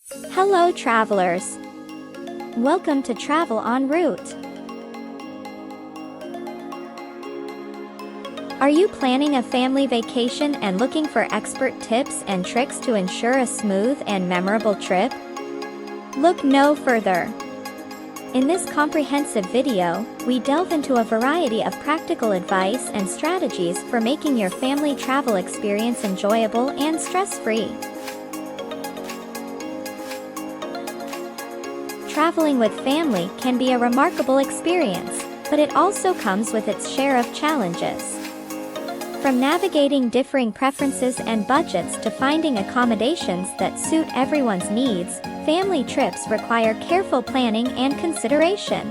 Hello travelers! Welcome to Travel en Route. Are you planning a family vacation and looking for expert tips and tricks to ensure a smooth and memorable trip? Look no further. In this comprehensive video, we delve into a variety of practical advice and strategies for making your family travel experience enjoyable and stress-free. Traveling with family can be a remarkable experience, but it also comes with its share of challenges. From navigating differing preferences and budgets to finding accommodations that suit everyone's needs, family trips require careful planning and consideration.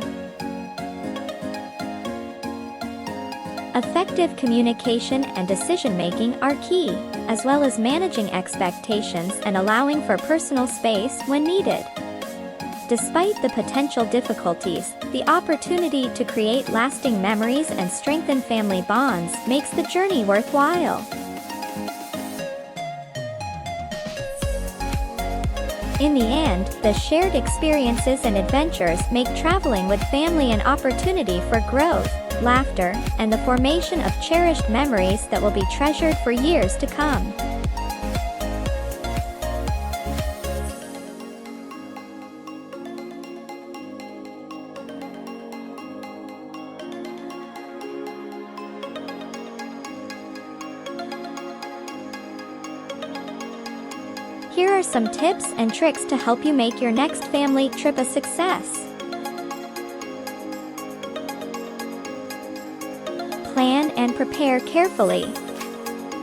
Effective communication and decision-making are key, as well as managing expectations and allowing for personal space when needed. Despite the potential difficulties, the opportunity to create lasting memories and strengthen family bonds makes the journey worthwhile. In the end, the shared experiences and adventures make traveling with family an opportunity for growth, laughter, and the formation of cherished memories that will be treasured for years to come. Here are some tips and tricks to help you make your next family trip a success. Plan and prepare carefully.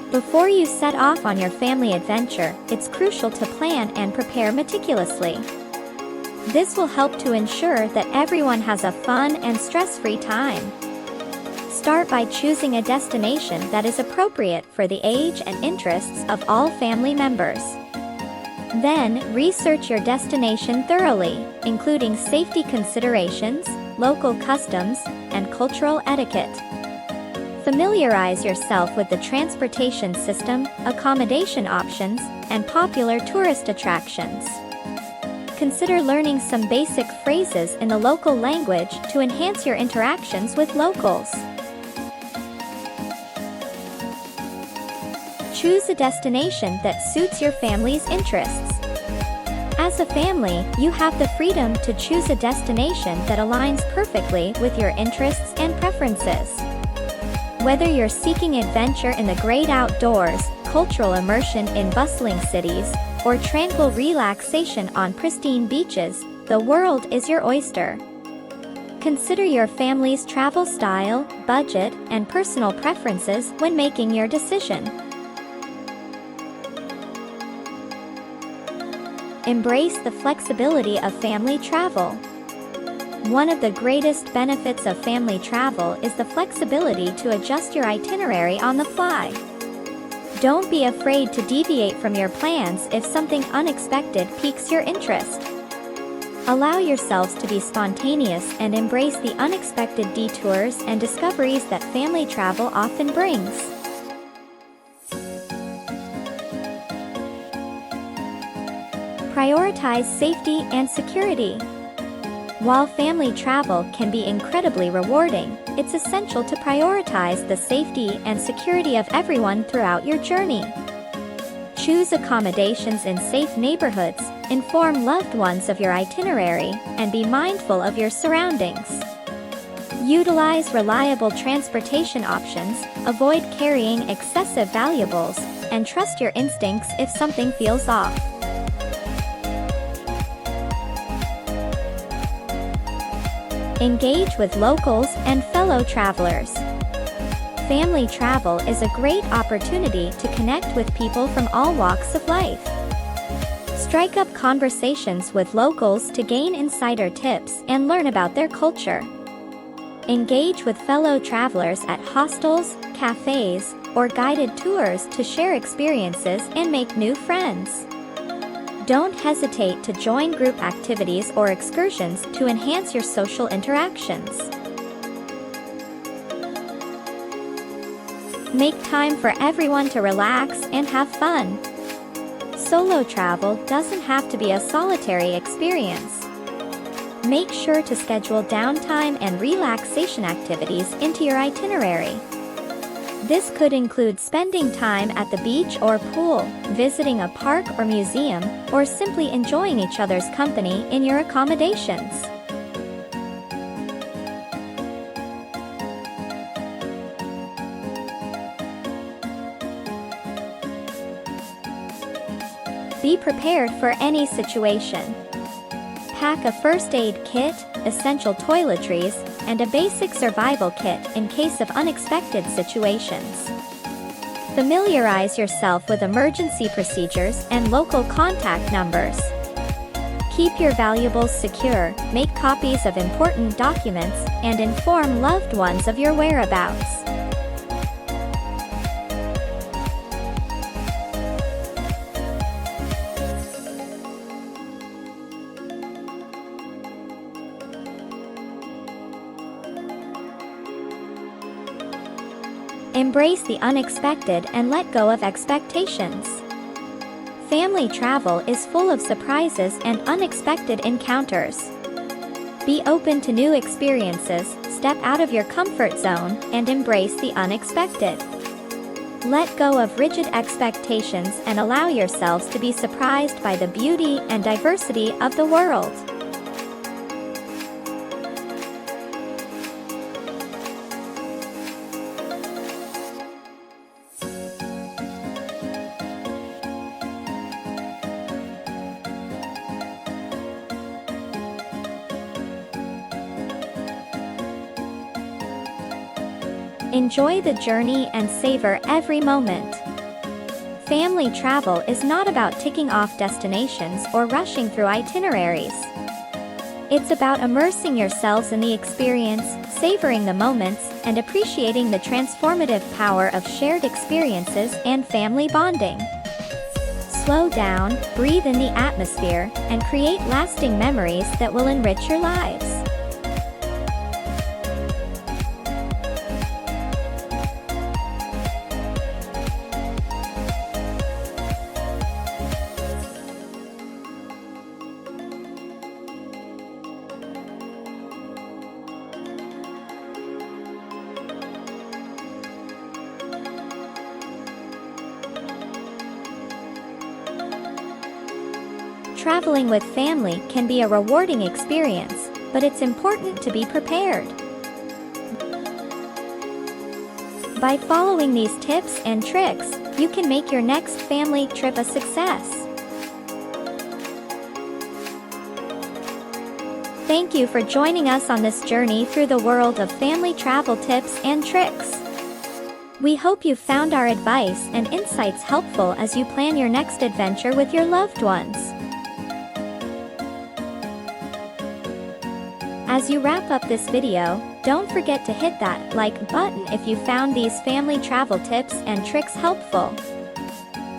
Before you set off on your family adventure, it's crucial to plan and prepare meticulously. This will help to ensure that everyone has a fun and stress-free time. Start by choosing a destination that is appropriate for the age and interests of all family members. Then, research your destination thoroughly, including safety considerations, local customs, and cultural etiquette. Familiarize yourself with the transportation system, accommodation options, and popular tourist attractions. Consider learning some basic phrases in the local language to enhance your interactions with locals. Choose a destination that suits your family's interests. As a family, you have the freedom to choose a destination that aligns perfectly with your interests and preferences. Whether you're seeking adventure in the great outdoors, cultural immersion in bustling cities, or tranquil relaxation on pristine beaches, the world is your oyster. Consider your family's travel style, budget, and personal preferences when making your decision. Embrace the flexibility of family travel. One of the greatest benefits of family travel is the flexibility to adjust your itinerary on the fly. Don't be afraid to deviate from your plans if something unexpected piques your interest. Allow yourselves to be spontaneous and embrace the unexpected detours and discoveries that family travel often brings. Prioritize safety and security. While family travel can be incredibly rewarding, it's essential to prioritize the safety and security of everyone throughout your journey. Choose accommodations in safe neighborhoods, inform loved ones of your itinerary, and be mindful of your surroundings. Utilize reliable transportation options, avoid carrying excessive valuables, and trust your instincts if something feels off. Engage with locals and fellow travelers. Family travel is a great opportunity to connect with people from all walks of life. Strike up conversations with locals to gain insider tips and learn about their culture. Engage with fellow travelers at hostels, cafes, or guided tours to share experiences and make new friends. Don't hesitate to join group activities or excursions to enhance your social interactions. Make time for everyone to relax and have fun. Solo travel doesn't have to be a solitary experience. Make sure to schedule downtime and relaxation activities into your itinerary. This could include spending time at the beach or pool, visiting a park or museum, or simply enjoying each other's company in your accommodations. Be prepared for any situation. Pack a first aid kit, essential toiletries, and a basic survival kit in case of unexpected situations. Familiarize yourself with emergency procedures and local contact numbers. Keep your valuables secure, make copies of important documents, and inform loved ones of your whereabouts. Embrace the unexpected and let go of expectations. Family travel is full of surprises and unexpected encounters. Be open to new experiences, step out of your comfort zone, and embrace the unexpected. Let go of rigid expectations and allow yourselves to be surprised by the beauty and diversity of the world. Enjoy the journey and savor every moment. Family travel is not about ticking off destinations or rushing through itineraries. It's about immersing yourselves in the experience, savoring the moments, and appreciating the transformative power of shared experiences and family bonding. Slow down, breathe in the atmosphere, and create lasting memories that will enrich your lives. Traveling with family can be a rewarding experience, but it's important to be prepared. By following these tips and tricks, you can make your next family trip a success. Thank you for joining us on this journey through the world of family travel tips and tricks. We hope you found our advice and insights helpful as you plan your next adventure with your loved ones. As you wrap up this video, don't forget to hit that like button if you found these family travel tips and tricks helpful.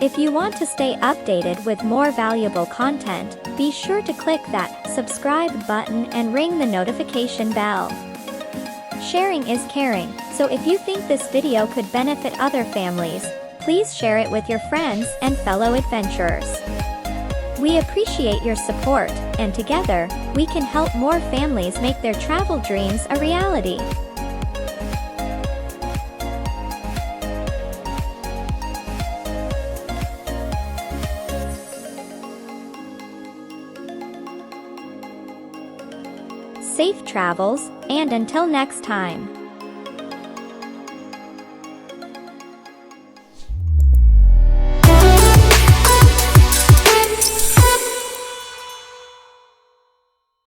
If you want to stay updated with more valuable content, be sure to click that subscribe button and ring the notification bell. Sharing is caring, so if you think this video could benefit other families, please share it with your friends and fellow adventurers. We appreciate your support, and together, we can help more families make their travel dreams a reality. Safe travels, and until next time.